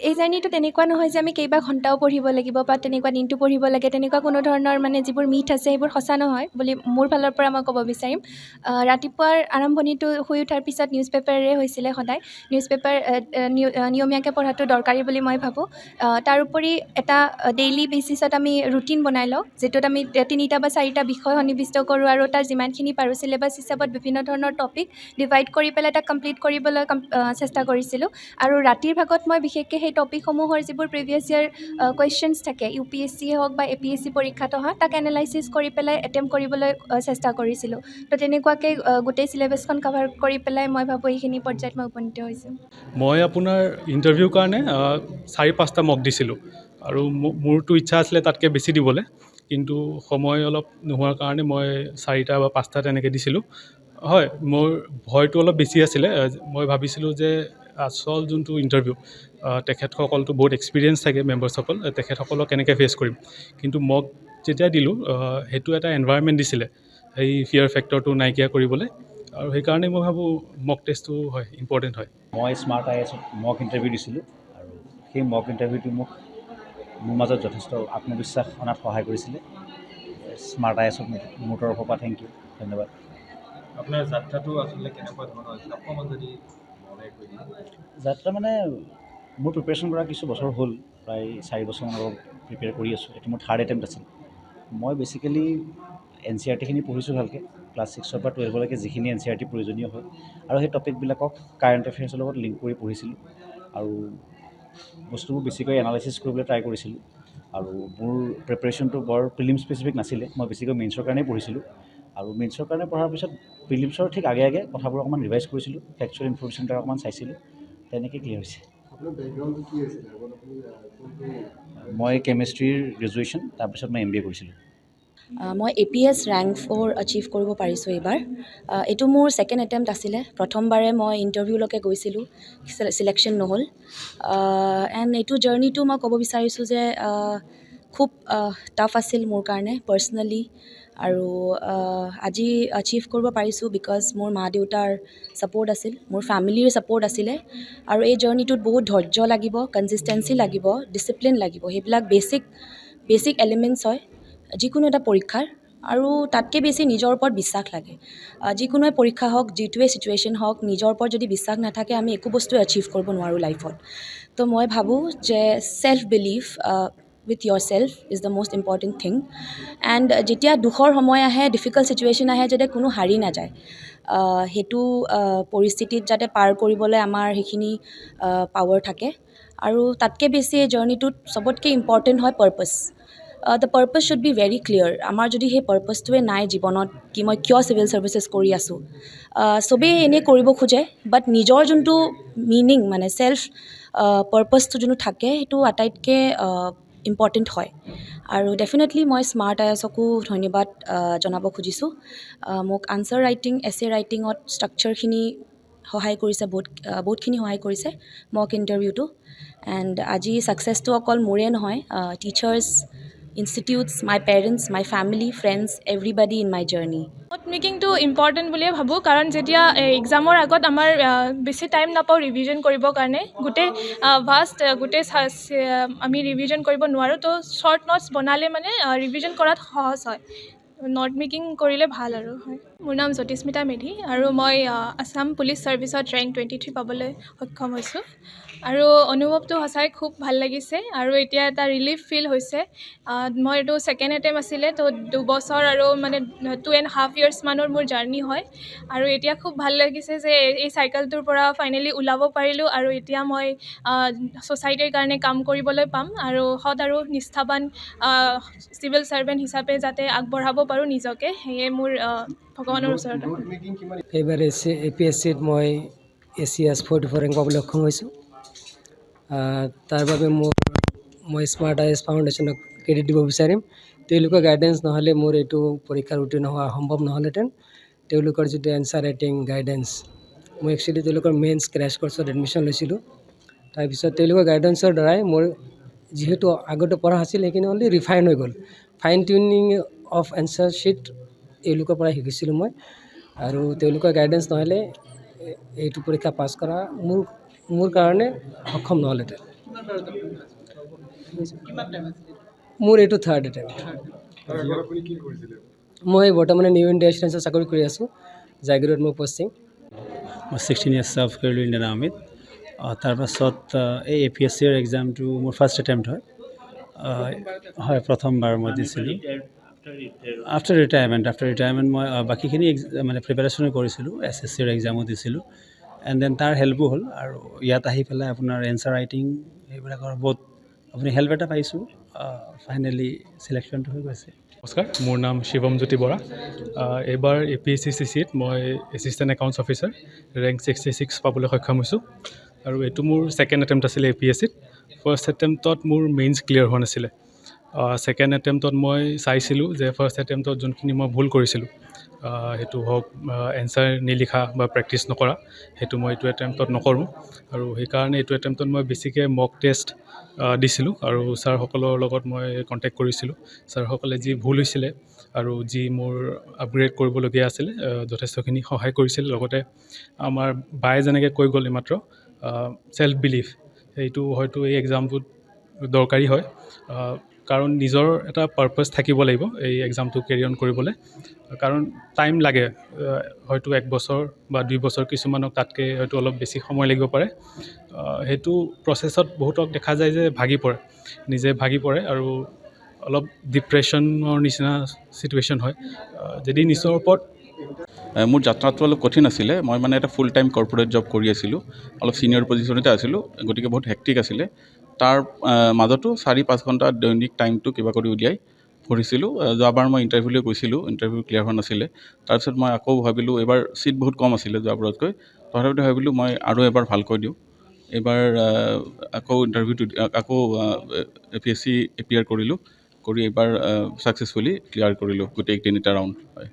এই জাৰ্ণিটো তেনেকুৱা নহয় যে আমি কেইবা ঘণ্টাও পঢ়িব লাগিব বা তেনেকুৱা দিনটো পঢ়িব লাগে, তেনেকুৱা কোনো ধৰণৰ মানে যিবোৰ মিথ আছে সেইবোৰ সঁচা নহয় বুলি মোৰ ফালৰ পৰা মই ক'ব বিচাৰিম। ৰাতিপুৱাৰ আৰম্ভণিটো শুই উঠাৰ পিছত নিউজ পেপাৰেৰে হৈছিলে সদায়। নিউজ পেপাৰ নিয়মীয়াকৈ পঢ়াটো দৰকাৰী বুলি মই ভাবোঁ। তাৰোপৰি এটা ডেইলি বেচিছত আমি ৰুটিন বনাই লওঁ, যিটোত আমি 3টা বা 4টা বিষয় সন্নিৱিষ্ট কৰোঁ আৰু তাৰ যিমানখিনি পাৰোঁ চিলেবাছ হিচাপত বিভিন্ন ধৰণৰ টপিক ডিভাইড কৰি পেলাই তাক কমপ্লিট কৰিবলৈ চেষ্টা কৰিছিলোঁ। আৰু ৰাতিৰ ভাগত মই বিশেষকৈ সেই টপিকসমূহৰ যিবোৰ প্ৰিভিয়াছ ইয়াৰ কুৱেশ্যনছ থাকে, UPSC হওক বা APSC পৰীক্ষাত অহা, তাক এনালাইচিছ কৰি পেলাই এটেম্প্ট কৰিবলৈ চেষ্টা কৰিছিলোঁ। তো তেনেকুৱাকৈ গোটেই চিলেবাছখন কভাৰ কৰি পেলাই মই ভাবোঁ এইখিনি পৰ্যায়ত মই উপনীত হৈছোঁ। মই আপোনাৰ ইণ্টাৰভিউৰ কাৰণে 4-5টা মক দিছিলোঁ আৰু মোৰতো ইচ্ছা আছিলে তাতকৈ বেছি দিবলৈ, কিন্তু সময় অলপ নোহোৱাৰ কাৰণে মই 4টা বা 5টা তেনেকৈ দিছিলোঁ। হয়, মোৰ ভয়টো অলপ বেছি আছিলে। মই ভাবিছিলোঁ যে আচল যোনটো ইণ্টাৰভিউ, তেখেতসকলতো বহুত এক্সপিৰিয়েঞ্চ থাকে, মেম্বাৰ্ছসকল, তেখেতসকলক কেনেকৈ ফেচ কৰিম। কিন্তু মক যেতিয়া দিলোঁ, সেইটো এটা এনভাইৰনমেণ্ট দিছিলে সেই ফিয়াৰ ফেক্টৰটো নাইকিয়া কৰিবলৈ, আৰু সেইকাৰণে মই ভাবোঁ মক টেষ্টটো হয় ইম্পৰ্টেণ্ট হয়। মই স্মাৰ্ট IASত মক ইণ্টাৰভিউ দিছিলোঁ আৰু সেই মক ইণ্টাৰভিউটো মোৰ মাজত যথেষ্ট আত্মবিশ্বাস অনাত সহায় কৰিছিলে। স্মাৰ্ট IASক মোৰ তৰফৰ পৰা থেংক ইউ, ধন্যবাদ। আপোনাৰ যাত্ৰাটো আচলতে কেনেকুৱা ধৰণৰ আছিল, অকণমান যদি মনে কৰি দিয়ে? যাত্ৰা মানে মোৰ প্ৰিপেৰেশ্যন কৰা কিছু বছৰ হ'ল, প্ৰায় 4 বছৰমান আগত প্ৰিপেয়াৰ কৰি আছোঁ। এইটো মোৰ 3rd এটেম্প্ট আছিল। মই বেচিকেলি NCERT-খিনি পঢ়িছোঁ ভালকৈ, ক্লাছ 6ৰ পৰা 12লৈকে যিখিনি NCERT প্ৰয়োজনীয় হয়, আৰু সেই টপিকবিলাকক কাৰেণ্ট এফেয়াৰ্ছৰ লগত লিংক কৰি পঢ়িছিলোঁ আৰু বস্তুবোৰ বেছিকৈ এনালাইচিছ কৰিবলৈ ট্ৰাই কৰিছিলোঁ। আৰু মোৰ প্ৰিপেৰেশ্যনটো বৰ প্ৰিলিম স্পেচিফিক নাছিলে, মই বেছিকৈ মেইনছৰ কাৰণেই পঢ়িছিলোঁ। আৰু মেইনছৰ কাৰণে পঢ়াৰ পিছত প্ৰিলিমছৰ ঠিক আগে আগে কথাবোৰ অকণমান ৰিভাইজ কৰিছিলোঁ, ফেক্সুৱেল ইনফৰ্মেশ্যন তাৰ অকণমান চাইছিলোঁ, তেনেকৈ ক্লিয়াৰ হৈছে। আপোনাৰ বেকগ্ৰাউণ্ডটো কি আছিলে? মই কেমেষ্ট্ৰিৰ গ্ৰেজুৱেশ্যন, তাৰপিছত মই MBA কৰিছিলোঁ। মই APS ৰেংক 4 আচিভ কৰিব পাৰিছোঁ এইবাৰ। এইটো মোৰ 2nd এটেম্প্ট আছিলে। প্ৰথমবাৰে মই ইণ্টাৰভিউলৈকে গৈছিলোঁ, চিলেকশ্যন নহ'ল। এণ্ড এইটো জাৰ্ণিটো মই ক'ব বিচাৰিছোঁ যে খুব টাফ আছিল মোৰ কাৰণে পাৰ্চনেলি, আৰু আজি আচিভ কৰিব পাৰিছোঁ বিকজ মোৰ মা দেউতাৰ ছাপৰ্ট আছিল, মোৰ ফেমিলিৰ ছাপৰ্ট আছিলে। আৰু এই জাৰ্ণিটোত বহুত ধৈৰ্য লাগিব, কনচিষ্টেঞ্চি লাগিব, ডিচিপ্লিন লাগিব, সেইবিলাক বেছিক এলিমেণ্টছ হয় যিকোনো এটা পৰীক্ষাৰ। আৰু তাতকৈ বেছি নিজৰ ওপৰত বিশ্বাস লাগে। যিকোনোৱে পৰীক্ষা হওক, যিটোৱে ছিটুৱেশ্যন হওক, নিজৰ ওপৰত যদি বিশ্বাস নাথাকে আমি একো বস্তুৱে আচিভ কৰিব নোৱাৰোঁ লাইফত। তো মই ভাবোঁ যে self believe with your self is the most important thing. And যেতিয়া দুখৰ সময় আহে, ডিফিকাল্ট ছিটুৱেশ্যন আহে, যাতে কোনো হাৰি নাযায়, সেইটো পৰিস্থিতিত যাতে পাৰ কৰিবলৈ আমাৰ সেইখিনি পাৱাৰ থাকে। আৰু তাতকৈ বেছি এই জাৰ্ণিটোত চবতকৈ ইম্পৰ্টেণ্ট হয় purpose. The purpose should be very clear. আমাৰ যদি সেই পাৰ্পাছটোৱে নাই জীৱনত, কি মই কিয় চিভিল ছাৰ্ভিচেছ কৰি আছোঁ, চবেই এনেই কৰিব খোজে, বাট নিজৰ যোনটো মিনিং মানে ছেল্ফ পাৰ্পাছটো যোনটো থাকে, সেইটো আটাইতকৈ ইম্পৰ্টেণ্ট হয়। আৰু ডেফিনেটলি মই স্মাৰ্ট IASকো ধন্যবাদ জনাব খুজিছোঁ। মোক আনচাৰ ৰাইটিং, এছে ৰাইটিঙত ষ্ট্ৰাকচাৰখিনি সহায় কৰিছে, বহুতখিনি সহায় কৰিছে মক ইণ্টাৰভিউটো। এণ্ড আজি ছাকচেছটো অকল মোৰে নহয়, teachers, institutes, my parents, my family, friends, everybody in my journey. Note মেকিংটো ইম্পৰ্টেণ্ট বুলিয়ে ভাবোঁ, কাৰণ যেতিয়া এক্সামৰ আগত আমাৰ বেছি টাইম নাপাওঁ ৰিভিজন কৰিবৰ কাৰণে, গোটেই আমি ৰিভিজন কৰিব নোৱাৰোঁ। তো শ্বৰ্ট নোটছ বনালে মানে ৰিভিজন কৰাত সহজ হয়। নোট মেকিং কৰিলে ভাল আৰু হয়। মোৰ নাম জ্যোতিস্মিতা মেধি আৰু মই আছাম পুলিচ ছাৰ্ভিচত ৰেংক 23 পাবলৈ সক্ষম হৈছোঁ। আৰু অনুভৱটো সঁচাই খুব ভাল লাগিছে আৰু এতিয়া এটা ৰিলিফ ফিল হৈছে। মই এইটো 2nd এটেম্প্ট আছিলে, তো 2 বছৰ আৰু মানে 2.5 years মানৰ মোৰ জাৰ্ণি হয়। আৰু এতিয়া খুব ভাল লাগিছে যে এই চাইকেলটোৰ পৰা ফাইনেলি ওলাব পাৰিলোঁ, আৰু এতিয়া মই ছ'চাইটিৰ কাৰণে কাম কৰিবলৈ পাম, আৰু সৎ আৰু নিষ্ঠাৱান চিভিল ছাৰ্ভেণ্ট হিচাপে যাতে আগবঢ়াব পাৰোঁ নিজকে, সেয়ে মোৰ ভগৱানৰ ওচৰত। এইবাৰ APSCত মই ACS 44 ৰেংক পাবলৈ সক্ষম হৈছোঁ। তাৰ বাবে মই স্মাৰ্ট IAS ফাউণ্ডেশ্যনক ক্ৰেডিট দিব বিচাৰিম। তেওঁলোকৰ গাইডেঞ্চ নহ'লে মোৰ এইটো পৰীক্ষাৰ উত্তীৰ্ণ হোৱা সম্ভৱ নহ'লহেঁতেন। তেওঁলোকৰ যিটো এনচাৰ ৰাইটিং গাইডেঞ্চ, মই একচুৱেলি তেওঁলোকৰ মেইনছ ক্ৰেছ কৰ্চত এডমিশ্যন লৈছিলোঁ। তাৰপিছত তেওঁলোকৰ গাইডেঞ্চৰ দ্বাৰাই মোৰ যিহেতু আগতে পঢ়া আছিল, সেইখিনি অলৰেডি ৰিফাইন হৈ গ'ল। Fine tuning of answer sheet তেওঁলোকৰ পৰা শিকিছিলোঁ মই। আৰু তেওঁলোকৰ গাইডেঞ্চ নহ'লে এইটো পৰীক্ষা পাছ কৰা মোৰ কাৰণে সক্ষম নহ'লহেঁতেন। মোৰ এইটো থাৰ্ড এটেম্প। তাৰ আগত আপুনি কি কৰিছিলে? মই বৰ্তমানে নিউ ইণ্ডিয়া এয়াৰলাইন্সত চাকৰি কৰি আছোঁ, জাগিৰোড মোৰ পষ্টিং। মই 16 ইয়াৰ্ছ ছাৰ্ভ কৰিলোঁ ইণ্ডিয়ান আৰ্মিত। তাৰপাছত এই APSCৰ এক্সামটো মোৰ ফাৰ্ষ্ট এটেম্প্ট হয়। হয়, প্ৰথমবাৰ মই দিছিলোঁ। আফটাৰ ৰিটায়াৰমেণ্ট মই বাকীখিনি মানে প্ৰিপেৰেশ্যনো কৰিছিলোঁ, SSCৰ এক্সামো দিছিলোঁ। এণ্ড দেন তাৰ হেল্পো হ'ল, আৰু ইয়াত আহি পেলাই আপোনাৰ এনচাৰ ৰাইটিং এইবিলাকৰ বহুত আপুনি হেল্প এটা পাইছোঁ। ফাইনেলি চিলেকশ্যনটো হৈ গৈছে। নমস্কাৰ, মোৰ নাম শিৱম জ্যোতি বৰা। এইবাৰ APSCCCত মই এছিষ্টেণ্ট একাউণ্টছ অফিচাৰ ৰেংক 66 পাবলৈ সক্ষম হৈছোঁ। আৰু এইটো মোৰ ছেকেণ্ড এটেম্প্ট আছিলে APSCত। ফাৰ্ষ্ট এটেম্প্টত মোৰ মেইনছ ক্লিয়াৰ হোৱা নাছিলে। ছেকেণ্ড এটেম্প্টত মই চাইছিলোঁ যে ফাৰ্ষ্ট এটেম্প্টত যোনখিনি মই ভুল কৰিছিলোঁ, সেইটো হওক এনচাৰ নিলিখা বা প্ৰেক্টিছ নকৰা, সেইটো মই এইটো এটেম্প্টত নকৰোঁ। আৰু সেইকাৰণে এইটো এটেম্প্টত মই বেছিকৈ মক টেষ্ট দিছিলোঁ, আৰু ছাৰসকলৰ লগত মই কণ্টেক্ট কৰিছিলোঁ। ছাৰসকলে যি ভুল হৈছিলে আৰু যি মোৰ আপগ্ৰেড কৰিবলগীয়া আছিলে, যথেষ্টখিনি সহায় কৰিছিল। লগতে আমাৰ বায়ে যেনেকৈ কৈ গ'ল এইমাত্ৰ, ছেল্ফ বিলিভ, সেইটো হয়তো এই এক্সামটোত দৰকাৰী হয়। কাৰণ নিজৰ এটা পাৰ্পাছ থাকিব লাগিব এই এক্সামটো কেৰি অন কৰিবলৈ। কাৰণ টাইম লাগে, হয়তো 1 বছৰ বা 2 বছৰ, কিছুমানক তাতকৈ হয়তো অলপ বেছি সময় লাগিব পাৰে। সেইটো প্ৰচেছত বহুতক দেখা যায় যে নিজে ভাগি পৰে আৰু অলপ ডিপ্ৰেশ্যনৰ নিচিনা চিটুৱেশ্যন হয়। যদি নিজৰ ওপৰত মোৰ যাত্ৰাটো অলপ কঠিন আছিলে। মই মানে এটা ফুল টাইম কৰ্পৰেট জব কৰি আছিলোঁ, অলপ ছিনিয়ৰ পজিশ্যনতে আছিলোঁ, গতিকে বহুত হেক্টিক আছিলে। তাৰ মাজতো 4-5 ঘণ্টা দৈনিক টাইমটো কিবা কৰি উলিয়াই পঢ়িছিলোঁ। যোৱাবাৰ মই ইণ্টাৰভিউলৈ গৈছিলোঁ, ইণ্টাৰভিউ ক্লিয়াৰ হোৱা নাছিলে। তাৰপিছত মই আকৌ ভাবিলোঁ, এইবাৰ ছিট বহুত কম আছিলে যোৱাবাৰতকৈ, তথাপিতো ভাবিলোঁ মই আৰু এবাৰ ভালকৈ দিওঁ। এইবাৰ আকৌ APSC এপিয়াৰ কৰিলোঁ, কৰি এইবাৰ ছাকচেছফুলি ক্লিয়াৰ কৰিলোঁ গোটেই 3টা ৰাউণ্ড। হয়।